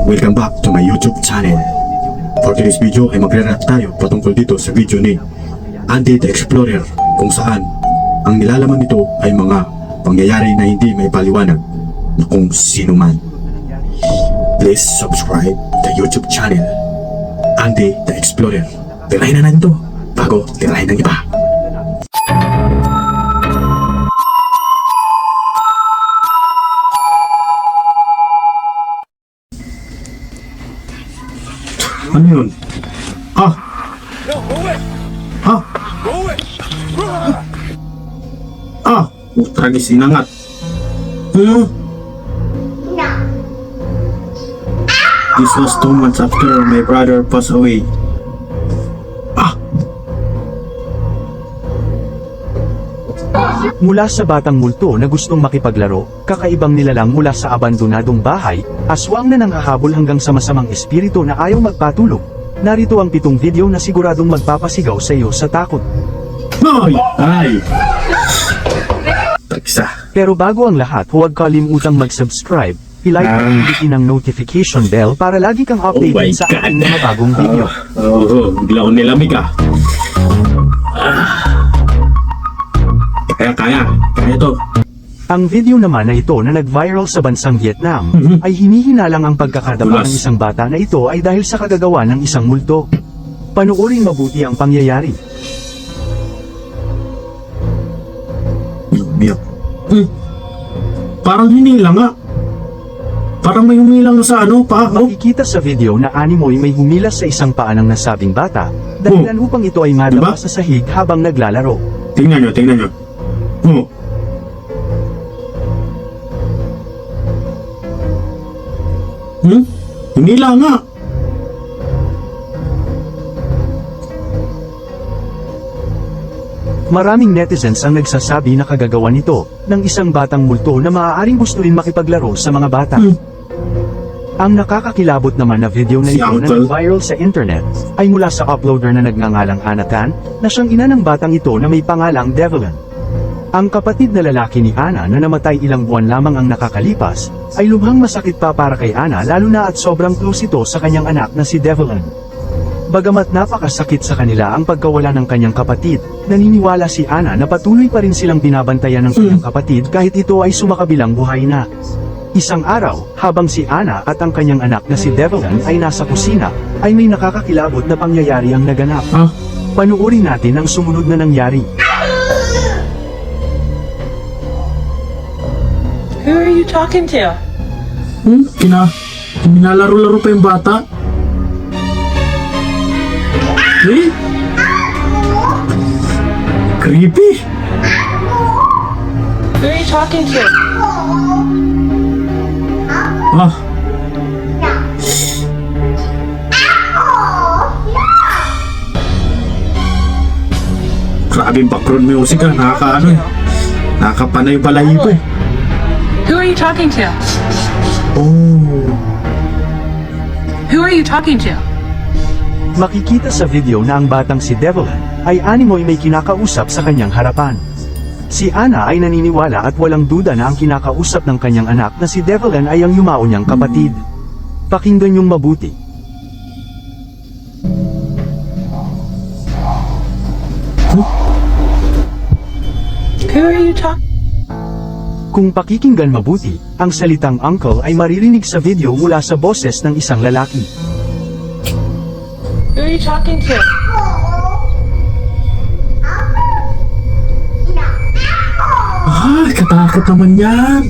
Welcome back to my YouTube channel. For today's video ay magre-react tayo patungkol dito sa video ni Andy the Explorer, kung saan ang nilalaman nito ay mga pangyayari na hindi may paliwanag na kung sino man. Please subscribe the YouTube channel Andy the Explorer. Tirahin na natin to bago tirahin ng iba. Ano yun? Ah! Ah! Ah! Tragis inangat. This was 2 months after my brother passed away. Ah! Mula sa batang multo na gustong makipaglaro, kakaibang nilalang mula sa abandonadong bahay, aswang na nanghahabol hanggang sa masamang espiritu na ayaw magpatulog. Narito ang 7 video na siguradong magpapasigaw sa iyo sa takot. Ay! Ay! Tagsa. Pero bago ang lahat, huwag kalimutang mag-subscribe, i-like at pindutin ang notification bell para lagi kang updated sa ating mga bagong video. Bigla akong nilamig ah. Kaya ito. Ang video naman na ito na nag-viral sa bansang Vietnam, ay hinihinalang ang pagkakadama ng isang bata na ito ay dahil sa kagagawa ng isang multo. Panoorin mabuti ang pangyayari. Biyak. Parang hinila nga. Parang may humilang sa pa. Makikita sa video na animoy may humilas sa isang paa ng nasabing bata, dahilan upang ito ay madapa sa sahig habang naglalaro. Tingnan nyo. Hinila nga. Maraming netizens ang nagsasabi na kagagawa nito ng isang batang multo na maaaring gusto rin makipaglaro sa mga bata. Ang nakakakilabot naman na video na ito na nag-viral sa internet ay mula sa uploader na nagngangalang Anatan na siyang ina ng batang ito na may pangalang Devlin. Ang kapatid na lalaki ni Ana na namatay ilang buwan lamang ang nakakalipas ay lubhang masakit pa para kay Ana, lalo na at sobrang close ito sa kanyang anak na si Devlin. Bagamat napakasakit sa kanila ang pagkawala ng kanyang kapatid, naniniwala si Ana na patuloy pa rin silang binabantayan ng kanyang kapatid kahit ito ay sumakabilang buhay na. Isang araw, habang si Ana at ang kanyang anak na si Devlin ay nasa kusina, ay may nakakakilabot na pangyayari ang naganap. Panuorin natin ang sumunod na nangyari. Who are you talking to? Kinalaro-laro pa yung bata. Creepy. Who are you talking to? Grabe yung background music nakakapanay balahibo eh. Who are you talking to? Who are you talking to? Makikita sa video na ang batang si Devlin ay animoy may kinakausap sa kanyang harapan. Si Ana ay naniniwala at walang duda na ang kinakausap ng kanyang anak na si Devlin ay ang yumao niyang kapatid. Pakinggan niyong mabuti. Who are you talking? Kung pakikinggan mabuti, ang salitang uncle ay maririnig sa video mula sa boses ng isang lalaki. Who are you talking to? Katakot naman yan.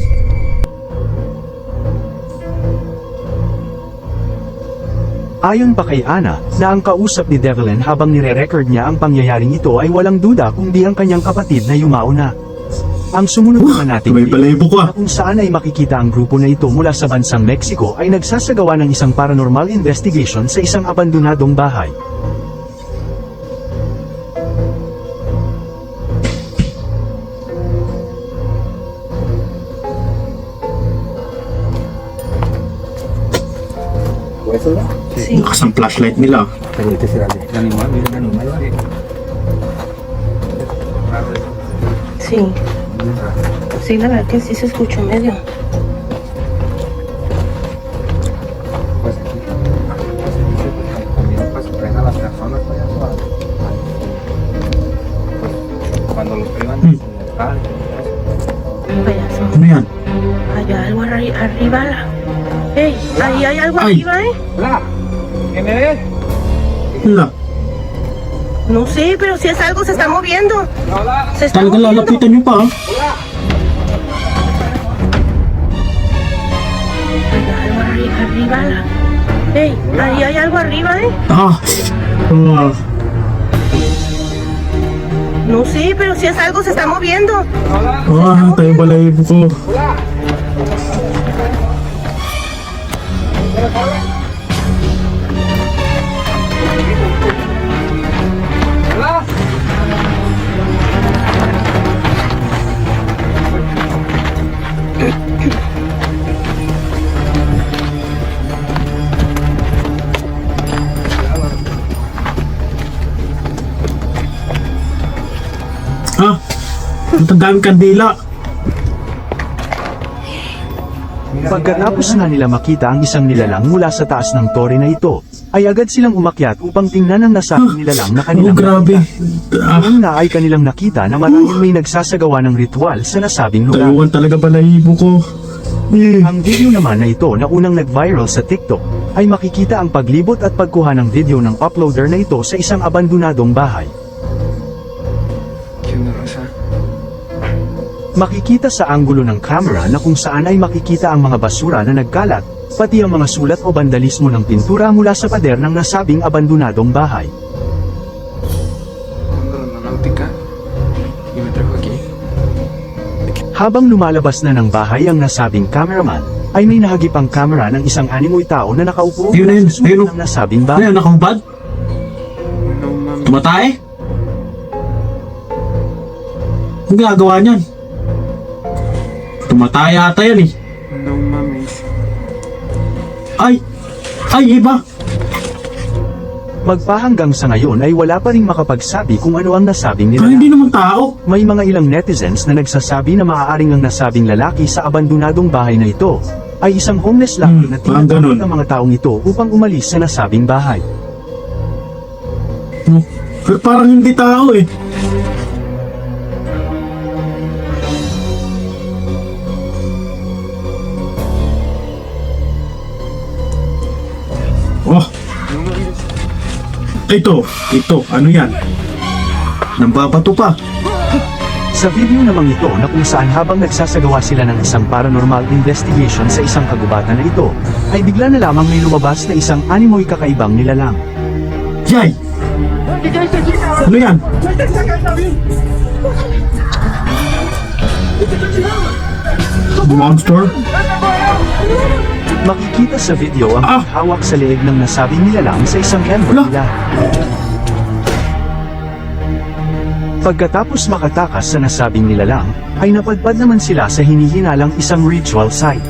Ayon pa kay Ana, na ang kausap ni Devlin habang nire-record niya ang pangyayaring ito ay walang duda kundi ang kanyang kapatid na yumao na. Ang sumunod naman nating video, na kung saan ay makikita ang grupo na ito mula sa bansang Mexico ay nagsasagawa ng isang paranormal investigation sa isang abandonadong bahay. Lakas ang flashlight nila. Sí. Sí, la verdad que sí se escuchó medio. arriba. Hey, ahí hay algo Ay. arriba, ¿eh? Hala, No sé, pero si es algo, se está moviendo. Se está talagang moviendo. lalapitan niyo pa, ah. Hay algo arriba. Hey, ahí hay algo arriba, ¿eh? Ah. No sé, pero si es algo, se está moviendo. Tayo balahibo ko. Ah, ang daming kandila. Pagkatapos na nila makita ang isang nilalang mula sa taas ng tore na ito, ay agad silang umakyat upang tingnan ang nasabing nilalang na Oh, kanilang grabe. Ah, Noong na ay kanilang nakita na marahil may nagsasagawa ng ritual sa nasabing lugar. tayuan talaga balahibo ko. Ang video naman na ito na unang nag-viral sa TikTok, ay makikita ang paglibot at pagkuha ng video ng uploader na ito sa isang abandonadong bahay. Makikita sa anggulo ng camera na kung saan ay makikita ang mga basura na nagkalat, pati ang mga sulat o bandalismo ng pintura mula sa pader ng nasabing abandonadong bahay. náutica y me trajo aquí. Habang lumalabas na ng bahay ang nasabing cameraman, ay may nahagip ang camera ng isang animoy tao na nakaupo Ayun na yun, sa sulok ayun. ng nasabing Ano bahay. yan, nakahubad? No mames. Tumatay? Ang ginagawa niyan? Tumatay ata yan eh. No mames. Ay! Ay, iba! Magpahanggang sa ngayon ay wala pa ring makapagsabi kung ano ang nasabing nila. Hindi naman tao. May mga ilang netizens na nagsasabi na maaaring ang nasabing lalaki sa abandonadong bahay na ito ay isang homeless lang na parang tinatakot ganun. ng mga taong ito upang umalis sa nasabing bahay. Pero parang hindi tao eh. Oh! Ito, ano yan? Nambabato pa. Sa video namang ito na kung saan habang nagsasagawa sila ng isang paranormal investigation sa isang kagubatan na ito, ay bigla na lamang may lumabas na isang animoy kakaibang nilalang. Yay! Ano yan? Monster? Makikita sa video ang hawak sa leeg ng nasabing nilalang sa isang member Wala. nila. Pagkatapos makatakas sa nasabing nilalang, ay napadpad naman sila sa hinihinalang isang ritual site.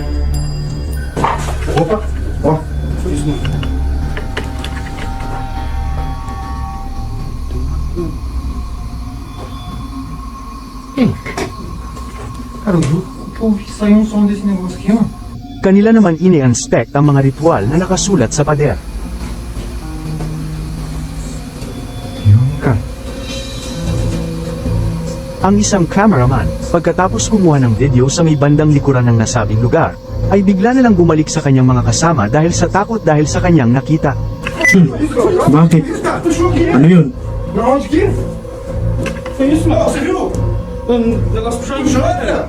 Cara, o Ju saiu um som desse negócio aqui, ó. Kanila naman ini-inspect ang mga ritual na nakasulat sa pader. Cara, Ang isang cameraman, pagkatapos kumuha ng video sa may bandang likuran ng nasabing lugar, ay bigla na lang bumalik sa kanyang mga kasama dahil sa takot dahil sa kanyang nakita. Bakit? Ano yun? Pra onde que? Que isso, mano? Você viu? Um negócio puxando o chão, velho.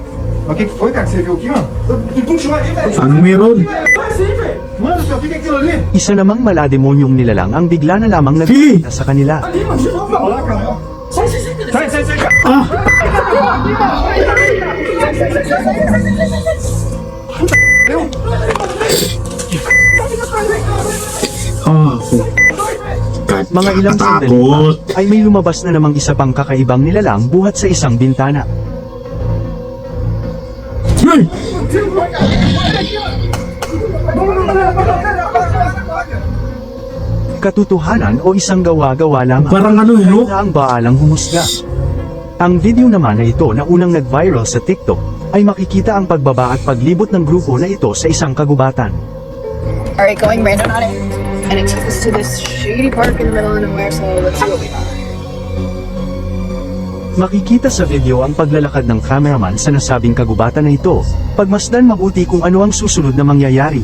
mas o que foi, cara, que você viu aqui, ó? Puxou aí, velho. Ano meron? Vai sim, velho. Mano, o que é aquilo ali? Isa namang malademonyong nilalang ang bigla na lamang nagpakita sa kanila. Ali, mano, de novo, mano. Lá, cara. Sai, sai, sai. Sai, sai, sai, cara. Ah! Ah, Mga ilang sandali Takot. pa, ay may lumabas na namang isa pang kakaibang nilalang buhat sa isang bintana. Ay! Katotohanan o isang gawa-gawa lamang. Parang ano eh, no? Na ang baalang humusga. Ang video naman na ito na unang nag-viral sa TikTok, ay makikita ang pagbaba at paglibot ng grupo na ito sa isang kagubatan. Alright, going random on it. And it took us to this shady park in the middle of nowhere, so let's see what we got. Makikita sa video ang paglalakad ng cameraman sa nasabing kagubatan na ito. Pagmasdan mabuti kung ano ang susunod na mangyayari.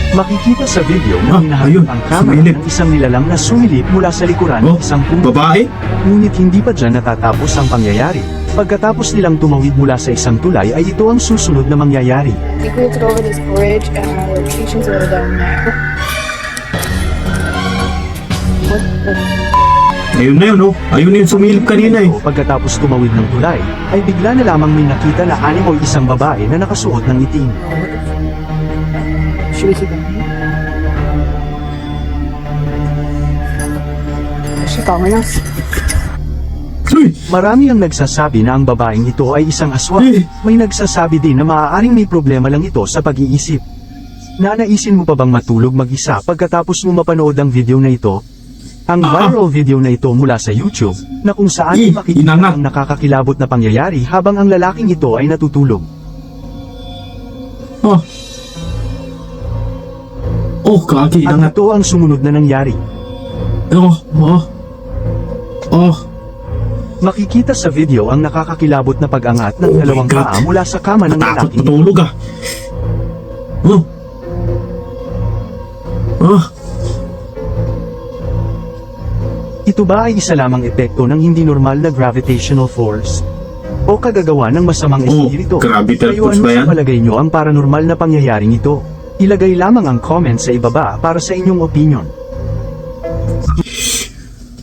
Makikita sa video na ayun, hinaharap ang camera sumilip. ng isang nilalang na sumilip mula sa likuran ng isang puno. Babae? Ngunit hindi pa dyan natatapos ang pangyayari. Pagkatapos nilang tumawid mula sa isang tulay ay ito ang susunod na mangyayari. I think we have to go over this bridge and our location's a little down there. What the? Ayun na yun, oh. Ayun na yung sumilip kanina eh. Pagkatapos tumawid ng tulay, ay bigla na lamang may nakita na animoy isang babae na nakasuot ng itim. Should we keep going? Is she following us? Uy! Marami ang nagsasabi na ang babaeng ito ay isang aswang. May nagsasabi din na maaaring may problema lang ito sa pag-iisip. Nanaisin mo pa bang matulog mag-isa pagkatapos mo mapanood ang video na ito? Ang viral video na ito mula sa YouTube, na kung saan makikita inangat. ang nakakakilabot na pangyayari habang ang lalaking ito ay natutulog. Oh. Oh, kaki, At inangat. ito ang sumunod na nangyari. Oh, oh. Oh. Makikita sa video ang nakakakilabot na pag-angat ng Oh my dalawang God. paa mula sa kama ng Takot lalaking ito. matulog ah. Oh. Oh. Ito ba ay isa lamang epekto ng hindi normal na gravitational force? O kagagawa ng masamang espiritu? gravitational Kayo force ano ba yan? sa palagay nyo ang paranormal na pangyayaring ito? Ilagay lamang ang comment sa ibaba para sa inyong opinion.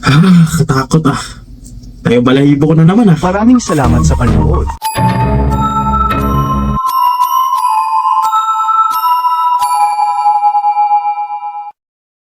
Ah, katakot ah. Tayo balahibo ko na naman ah. Maraming salamat sa panonood.